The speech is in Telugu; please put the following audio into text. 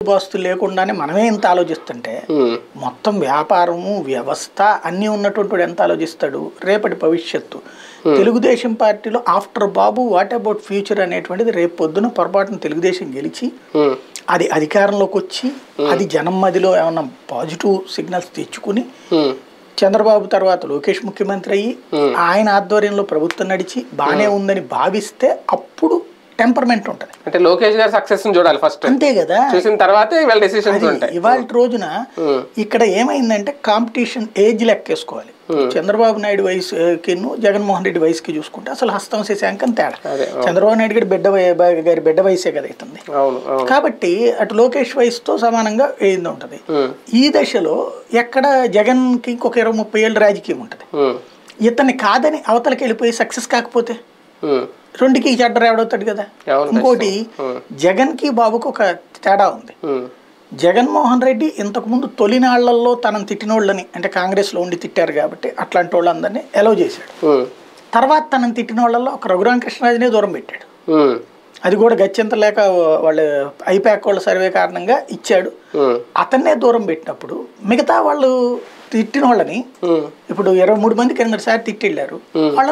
బాస్తులు లేకుండానే మనమే ఎంత ఆలోచిస్తుంటే మొత్తం వ్యాపారము వ్యవస్థ అన్నీ ఉన్నటువంటి ఎంత ఆలోచిస్తాడు రేపటి భవిష్యత్తు తెలుగుదేశం పార్టీలో after Babu what about future అనేటువంటిది రేపు పొద్దున పొరపాటున తెలుగుదేశం గెలిచి అది అధికారంలోకి వచ్చి అది జనం మధ్యలో ఏమన్నా పాజిటివ్ సిగ్నల్స్ తెచ్చుకుని చంద్రబాబు తర్వాత లోకేష్ ముఖ్యమంత్రి అయ్యి ఆయన ఆధ్వర్యంలో ప్రభుత్వం నడిచి బానే ఉందని భావిస్తే అప్పుడు టెంపర్మెంట్ ఉంటుంది. అంటే లోకేష్ గారి సక్సెస్ చూడాలి ఫస్ట్, అంతే కదా, చూసిన తర్వాత ఇవాళ డెసిషన్స్ ఉంటాయి. ఇవాళ రోజున ఇక్కడ ఏమైందంటే కాంపిటీషన్ ఏజ్ లెక్కేసుకోవాలి. చంద్రబాబు నాయుడు వయసుకి జగన్మోహన్ రెడ్డి వయసుకి చూసుకుంటే అసలు హస్తం శశాంకం తేడా. చంద్రబాబు నాయుడు గారి బిడ్డ వయసే కదా అవుతుంది కాబట్టి అటు లోకేష్ వయసుతో సమానంగా ఏంది ఉంటది. ఈ దశలో ఎక్కడ జగన్ కి ఇంకొక 20-30 ఏళ్ళు రాజకీయం ఉంటది. ఇతన్ని కాదని అవతలకి వెళ్ళిపోయి సక్సెస్ కాకపోతే రెండుకి చెడ్డ రావడవుతాడు కదా. ఇంకోటి జగన్ కి బాబుకి ఒక తేడా ఉంది. జగన్మోహన్ రెడ్డి ఇంతకుముందు తొలినాళ్లలో తనను తిట్టినోళ్ళని అంటే కాంగ్రెస్ లో ఉండి తిట్టారు కాబట్టి అట్లాంటి వాళ్ళందరినీ ఎలవ్ చేశాడు. తర్వాత తనను తిట్టిన వాళ్ళల్లో ఒక రఘురామకృష్ణరాజునే దూరం పెట్టాడు. అది కూడా గత్యంతరం లేక వాళ్ళు ఐపాక్ వాళ్ళ సర్వే కారణంగా ఇచ్చాడు. అతన్నే దూరం పెట్టినప్పుడు మిగతా వాళ్ళు తిట్టిన వాళ్ళని ఇప్పుడు 23 మంది కిందసారి తిట్టి వెళ్ళారు. వాళ్ళ